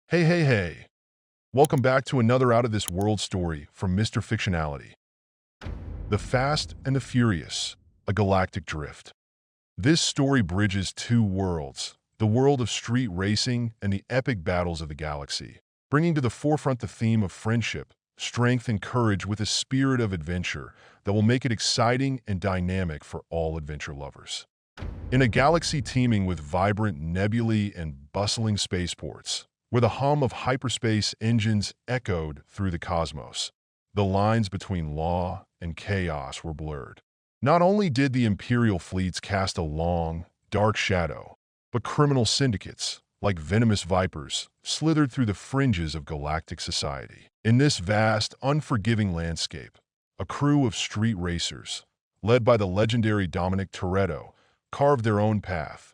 Hey, hey, hey. Welcome back to another Out of This World story from Mr. Fictionality. The Fast and the Furious, a galactic drift. This story bridges two worlds, the world of street racing and the epic battles of the galaxy, bringing to the forefront the theme of friendship, strength, and courage with a spirit of adventure that will make it exciting and dynamic for all adventure lovers. In a galaxy teeming with vibrant nebulae and bustling spaceports, where the hum of hyperspace engines echoed through the cosmos, the lines between law and chaos were blurred. Not only did the Imperial fleets cast a long, dark shadow, but criminal syndicates, like venomous vipers, slithered through the fringes of galactic society. In this vast, unforgiving landscape, a crew of street racers, led by the legendary Toretto, carved their own path,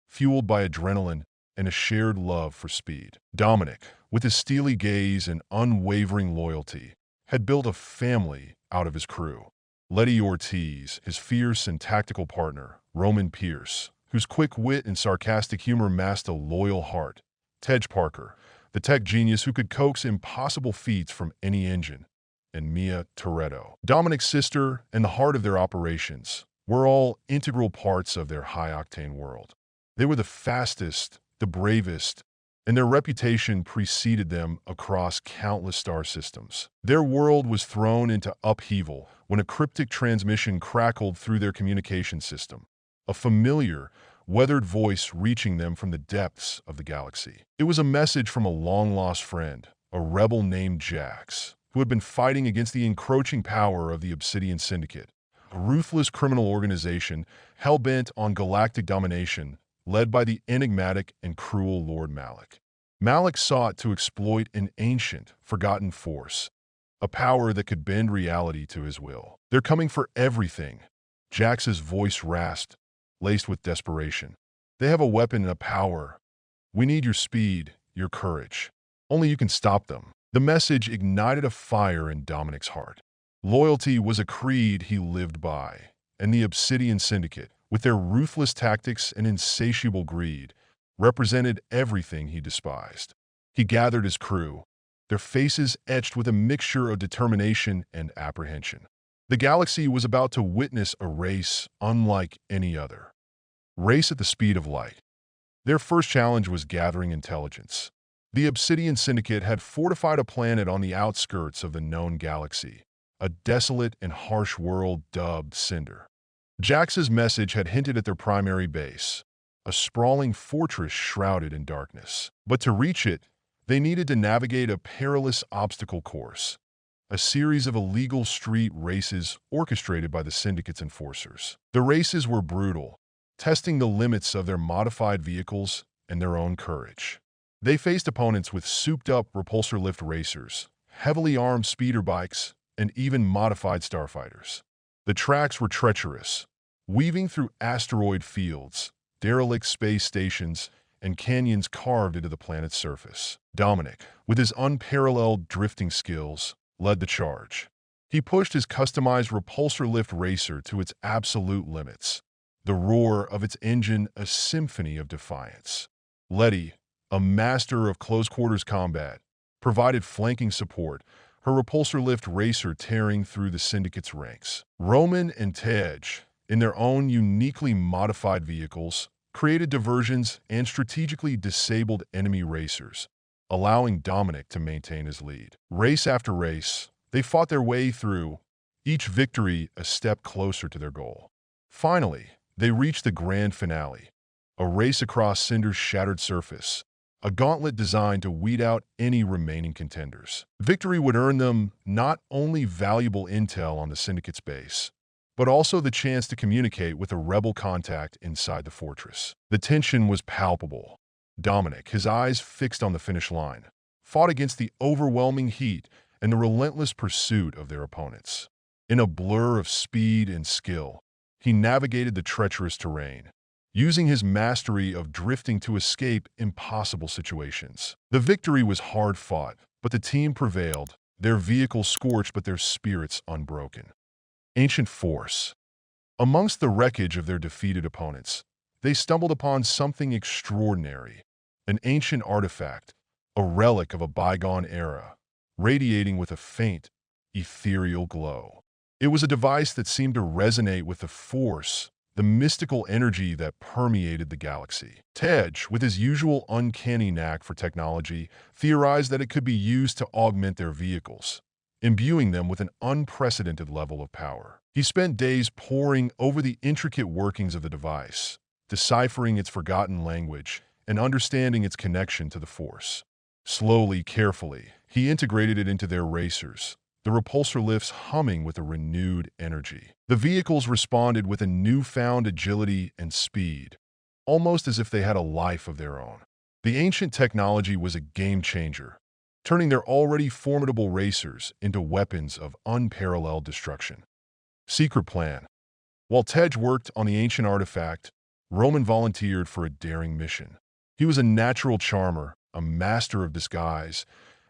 fueled by adrenaline and a shared love for speed. Dominic, with his steely gaze and unwavering loyalty, had built a family out of his crew. Letty Ortiz, his fierce and tactical partner, Roman Pierce, whose quick wit and sarcastic humor masked a loyal heart, Tej Parker, the tech genius who could coax impossible feats from any engine, and Mia Toretto, Dominic's sister and the heart of their operations, were all integral parts of their high-octane world. They were the fastest, the bravest, and their reputation preceded them across countless star systems. Their world was thrown into upheaval when a cryptic transmission crackled through their communication system, a familiar, weathered voice reaching them from the depths of the galaxy. It was a message from a long-lost friend, a rebel named Jax, who had been fighting against the encroaching power of the Obsidian Syndicate, a ruthless criminal organization hell-bent on galactic domination led by the enigmatic and cruel Lord Malik. Malik sought to exploit an ancient, forgotten force, a power that could bend reality to his will. "They're coming for everything," Jax's voice rasped, laced with desperation. "They have a weapon and a power. We need your speed, your courage. Only you can stop them." The message ignited a fire in Dominic's heart. Loyalty was a creed he lived by, and the Obsidian Syndicate, with their ruthless tactics and insatiable greed, represented everything he despised. He gathered his crew, their faces etched with a mixture of determination and apprehension. The galaxy was about to witness a race unlike any other. Race at the speed of light. Their first challenge was gathering intelligence. The Obsidian Syndicate had fortified a planet on the outskirts of the known galaxy, a desolate and harsh world dubbed Cinder. Jax's message had hinted at their primary base, a sprawling fortress shrouded in darkness. But to reach it, they needed to navigate a perilous obstacle course, a series of illegal street races orchestrated by the Syndicate's enforcers. The races were brutal, testing the limits of their modified vehicles and their own courage. They faced opponents with souped-up repulsor lift racers, heavily armed speeder bikes, and even modified starfighters. The tracks were treacherous, weaving through asteroid fields, derelict space stations, and canyons carved into the planet's surface. Dominic, with his unparalleled drifting skills, led the charge. He pushed his customized repulsor lift racer to its absolute limits, the roar of its engine a symphony of defiance. Letty, a master of close-quarters combat, provided flanking support, her repulsor lift racer tearing through the Syndicate's ranks. Roman and Tej, in their own uniquely modified vehicles, created diversions and strategically disabled enemy racers, allowing Dominic to maintain his lead. Race after race, they fought their way through, each victory a step closer to their goal. Finally, they reached the grand finale, a race across Cinder's shattered surface, a gauntlet designed to weed out any remaining contenders. Victory would earn them not only valuable intel on the Syndicate's base, but also the chance to communicate with a rebel contact inside the fortress. The tension was palpable. Dominic, his eyes fixed on the finish line, fought against the overwhelming heat and the relentless pursuit of their opponents. In a blur of speed and skill, he navigated the treacherous terrain, using his mastery of drifting to escape impossible situations. The victory was hard-fought, but the team prevailed, their vehicles scorched but their spirits unbroken. Ancient force. Amongst the wreckage of their defeated opponents, they stumbled upon something extraordinary, an ancient artifact, a relic of a bygone era, radiating with a faint, ethereal glow. It was a device that seemed to resonate with the Force, the mystical energy that permeated the galaxy. Tej, with his usual uncanny knack for technology, theorized that it could be used to augment their vehicles, imbuing them with an unprecedented level of power. He spent days poring over the intricate workings of the device, deciphering its forgotten language and understanding its connection to the Force. Slowly, carefully, he integrated it into their racers, the repulsor lifts humming with a renewed energy. The vehicles responded with a newfound agility and speed, almost as if they had a life of their own. The ancient technology was a game-changer, turning their already formidable racers into weapons of unparalleled destruction. Secret plan. While Tej worked on the ancient artifact, Roman volunteered for a daring mission. He was a natural charmer, a master of disguise,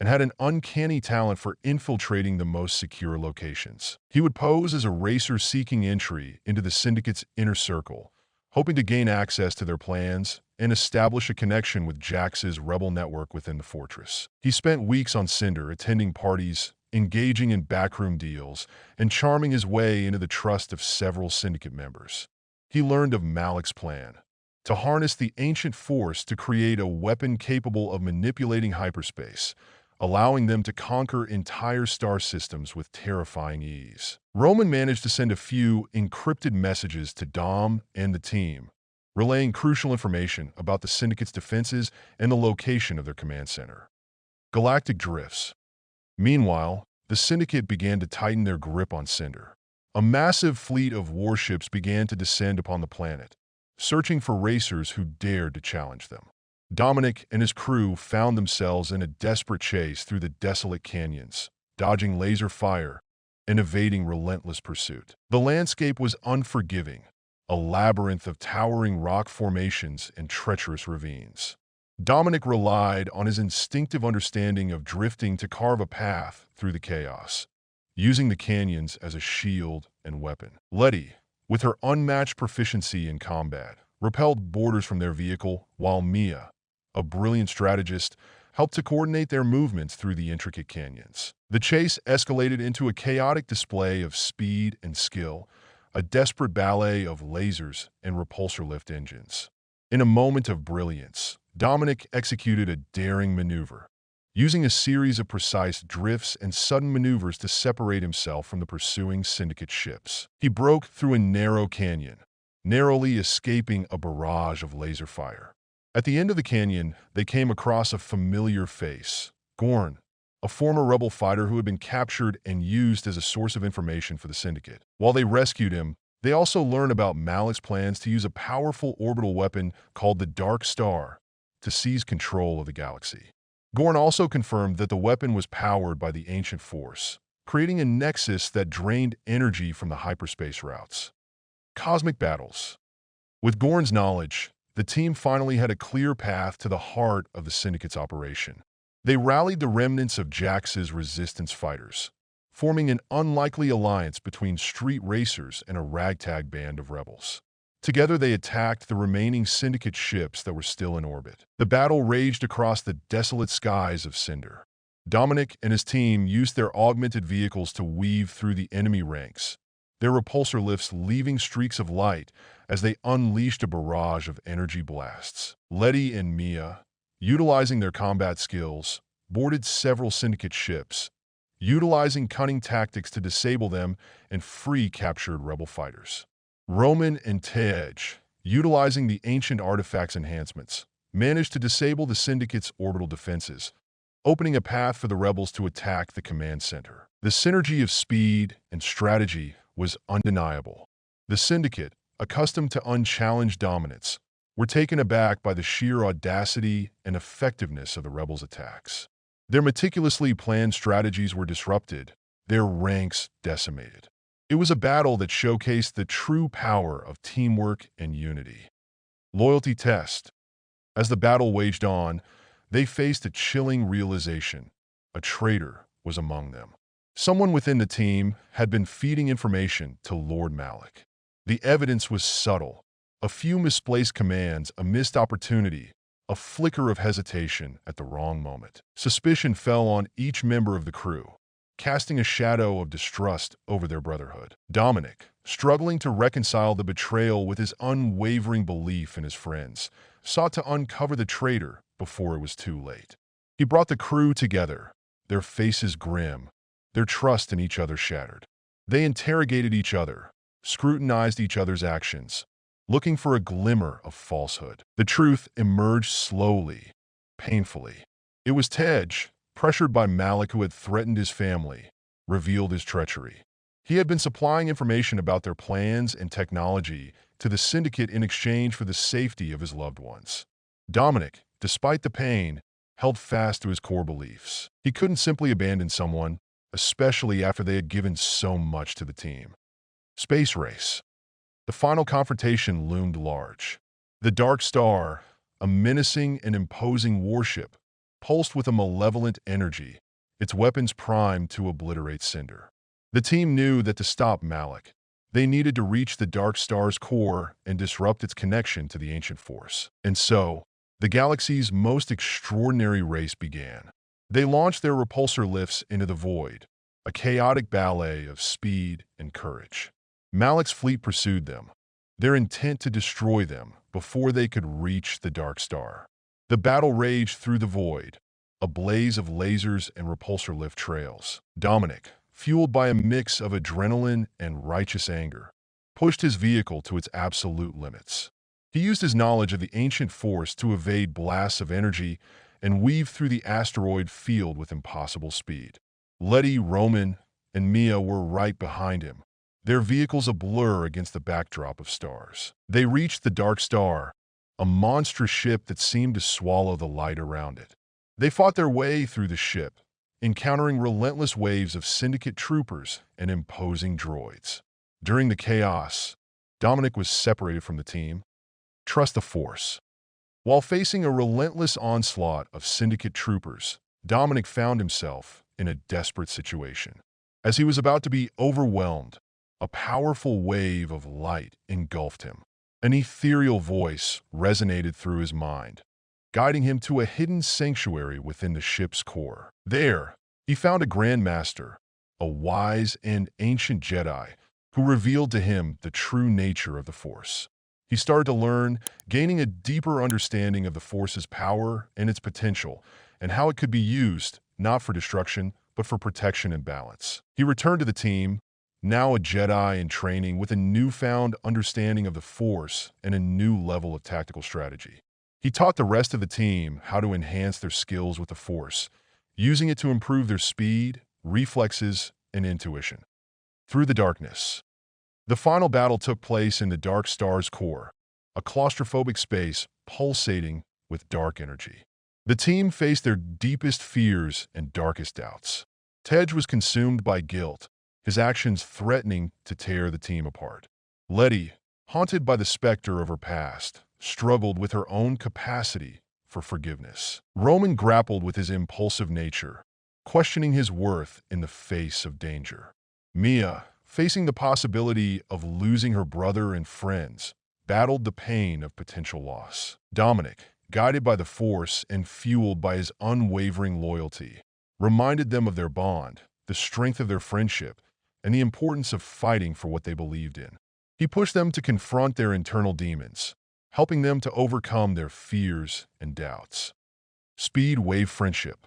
and had an uncanny talent for infiltrating the most secure locations. He would pose as a racer seeking entry into the Syndicate's inner circle, hoping to gain access to their plans and establish a connection with Jax's rebel network within the fortress. He spent weeks on Cinder, attending parties, engaging in backroom deals, and charming his way into the trust of several Syndicate members. He learned of Malik's plan, to harness the ancient Force to create a weapon capable of manipulating hyperspace, allowing them to conquer entire star systems with terrifying ease. Roman managed to send a few encrypted messages to Dom and the team, relaying crucial information about the Syndicate's defenses and the location of their command center. Galactic drifts. Meanwhile, the Syndicate began to tighten their grip on Cinder. A massive fleet of warships began to descend upon the planet, searching for racers who dared to challenge them. Dominic and his crew found themselves in a desperate chase through the desolate canyons, dodging laser fire and evading relentless pursuit. The landscape was unforgiving, a labyrinth of towering rock formations and treacherous ravines. Dominic relied on his instinctive understanding of drifting to carve a path through the chaos, using the canyons as a shield and weapon. Letty, with her unmatched proficiency in combat, repelled boarders from their vehicle, while Mia, a brilliant strategist, helped to coordinate their movements through the intricate canyons. The chase escalated into a chaotic display of speed and skill, a desperate ballet of lasers and repulsor lift engines. In a moment of brilliance, Dominic executed a daring maneuver, using a series of precise drifts and sudden maneuvers to separate himself from the pursuing Syndicate ships. He broke through a narrow canyon, narrowly escaping a barrage of laser fire. At the end of the canyon, they came across a familiar face, Gorn, a former rebel fighter who had been captured and used as a source of information for the Syndicate. While they rescued him, they also learned about Malik's plans to use a powerful orbital weapon called the Dark Star to seize control of the galaxy. Gorn also confirmed that the weapon was powered by the ancient Force, creating a nexus that drained energy from the hyperspace routes. Cosmic battles. With Gorn's knowledge, the team finally had a clear path to the heart of the Syndicate's operation. They rallied the remnants of Jax's resistance fighters, forming an unlikely alliance between street racers and a ragtag band of rebels. Together they attacked the remaining Syndicate ships that were still in orbit. The battle raged across the desolate skies of Cinder. Dominic and his team used their augmented vehicles to weave through the enemy ranks, their repulsor lifts leaving streaks of light as they unleashed a barrage of energy blasts. Letty and Mia, utilizing their combat skills, boarded several Syndicate ships, utilizing cunning tactics to disable them and free captured rebel fighters. Roman and Tej, utilizing the ancient artifact's enhancements, managed to disable the Syndicate's orbital defenses, opening a path for the rebels to attack the command center. The synergy of speed and strategy was undeniable. The Syndicate, accustomed to unchallenged dominance, were taken aback by the sheer audacity and effectiveness of the rebels' attacks. Their meticulously planned strategies were disrupted, their ranks decimated. It was a battle that showcased the true power of teamwork and unity. Loyalty test. As the battle waged on, they faced a chilling realization: a traitor was among them. Someone within the team had been feeding information to Lord Malik. The evidence was subtle: a few misplaced commands, a missed opportunity, a flicker of hesitation at the wrong moment. Suspicion fell on each member of the crew, casting a shadow of distrust over their brotherhood. Dominic, struggling to reconcile the betrayal with his unwavering belief in his friends, sought to uncover the traitor before it was too late. He brought the crew together, their faces grim, their trust in each other shattered. They interrogated each other, scrutinized each other's actions, looking for a glimmer of falsehood. The truth emerged slowly, painfully. It was Tej, pressured by Malik, who had threatened his family, revealed his treachery. He had been supplying information about their plans and technology to the syndicate in exchange for the safety of his loved ones. Dominic, despite the pain, held fast to his core beliefs. He couldn't simply abandon someone, especially after they had given so much to the team. Space race. The final confrontation loomed large. The Dark Star, a menacing and imposing warship, pulsed with a malevolent energy, its weapons primed to obliterate Cinder. The team knew that to stop Malik, they needed to reach the Dark Star's core and disrupt its connection to the ancient force. And so, the galaxy's most extraordinary race began. They launched their repulsor lifts into the void, a chaotic ballet of speed and courage. Malik's fleet pursued them, their intent to destroy them before they could reach the Dark Star. The battle raged through the void, a blaze of lasers and repulsor lift trails. Dominic, fueled by a mix of adrenaline and righteous anger, pushed his vehicle to its absolute limits. He used his knowledge of the ancient force to evade blasts of energy and weave through the asteroid field with impossible speed. Letty, Roman, and Mia were right behind him, their vehicles a blur against the backdrop of stars. They reached the Dark Star, a monstrous ship that seemed to swallow the light around it. They fought their way through the ship, encountering relentless waves of syndicate troopers and imposing droids. During the chaos, Dominic was separated from the team. Trust the Force. While facing a relentless onslaught of syndicate troopers, Dominic found himself in a desperate situation. As he was about to be overwhelmed, a powerful wave of light engulfed him. An ethereal voice resonated through his mind, guiding him to a hidden sanctuary within the ship's core. There, he found a Grand Master, a wise and ancient Jedi, who revealed to him the true nature of the Force. He started to learn, gaining a deeper understanding of the Force's power and its potential, and how it could be used, not for destruction, but for protection and balance. He returned to the team, now a Jedi in training, with a newfound understanding of the Force and a new level of tactical strategy. He taught the rest of the team how to enhance their skills with the Force, using it to improve their speed, reflexes, and intuition. Through the darkness. The final battle took place in the Dark Star's core, a claustrophobic space pulsating with dark energy. The team faced their deepest fears and darkest doubts. Tej was consumed by guilt, his actions threatening to tear the team apart. Letty, haunted by the specter of her past, struggled with her own capacity for forgiveness. Roman grappled with his impulsive nature, questioning his worth in the face of danger. Mia, facing the possibility of losing her brother and friends, battled the pain of potential loss. Dominic, guided by the Force and fueled by his unwavering loyalty, reminded them of their bond, the strength of their friendship, and the importance of fighting for what they believed in. He pushed them to confront their internal demons, helping them to overcome their fears and doubts. Speed Wave Friendship.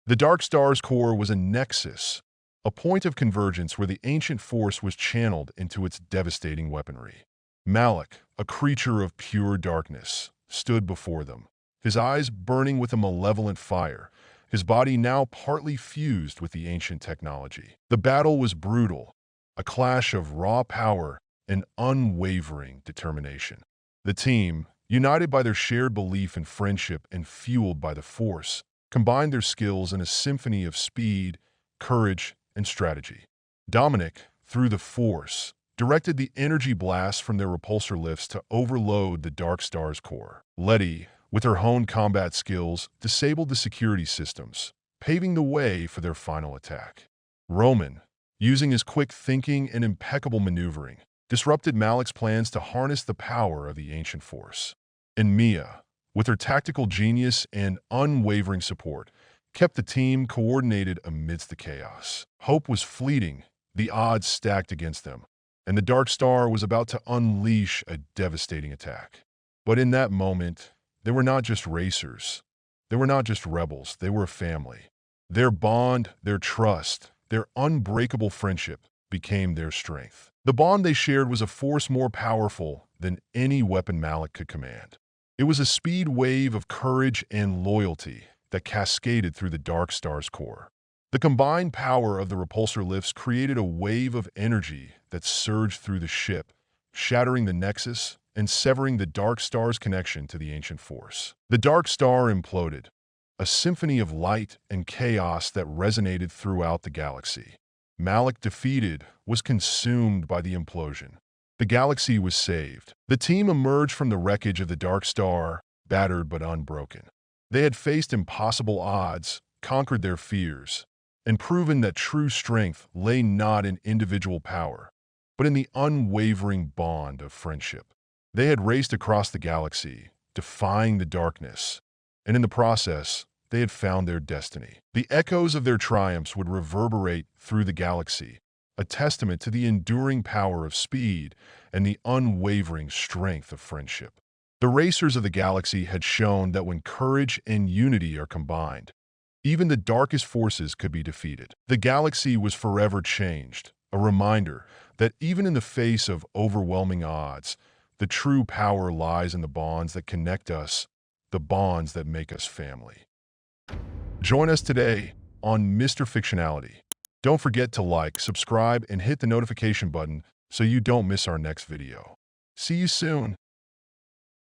The Dark Star's core was a nexus, a point of convergence where the ancient force was channeled into its devastating weaponry. Malik, a creature of pure darkness, stood before them, his eyes burning with a malevolent fire, his body now partly fused with the ancient technology. The battle was brutal, a clash of raw power and unwavering determination. The team, united by their shared belief in friendship and fueled by the Force, combined their skills in a symphony of speed, courage, and strategy. Dominic, through the Force, directed the energy blasts from their repulsor lifts to overload the Dark Star's core. Letty, with her honed combat skills, disabled the security systems, paving the way for their final attack. Roman, using his quick thinking and impeccable maneuvering, disrupted Malik's plans to harness the power of the ancient force. And Mia, with her tactical genius and unwavering support, kept the team coordinated amidst the chaos. Hope was fleeting, the odds stacked against them, and the Dark Star was about to unleash a devastating attack. But in that moment, they were not just racers. They were not just rebels. They were a family. Their bond, their trust, their unbreakable friendship became their strength. The bond they shared was a force more powerful than any weapon Malik could command. It was a speed wave of courage and loyalty that cascaded through the Dark Star's core. The combined power of the repulsor lifts created a wave of energy that surged through the ship, shattering the Nexus and severing the Dark Star's connection to the ancient force. The Dark Star imploded, a symphony of light and chaos that resonated throughout the galaxy. Malik, defeated, was consumed by the implosion. The galaxy was saved. The team emerged from the wreckage of the Dark Star, battered but unbroken. They had faced impossible odds, conquered their fears, and proven that true strength lay not in individual power, but in the unwavering bond of friendship. They had raced across the galaxy, defying the darkness, and in the process, they had found their destiny. The echoes of their triumphs would reverberate through the galaxy, a testament to the enduring power of speed and the unwavering strength of friendship. The racers of the galaxy had shown that when courage and unity are combined, even the darkest forces could be defeated. The galaxy was forever changed, a reminder that even in the face of overwhelming odds, the true power lies in the bonds that connect us, the bonds that make us family. Join us today on Mr. Fictionality. Don't forget to like, subscribe, and hit the notification button so you don't miss our next video. See you soon.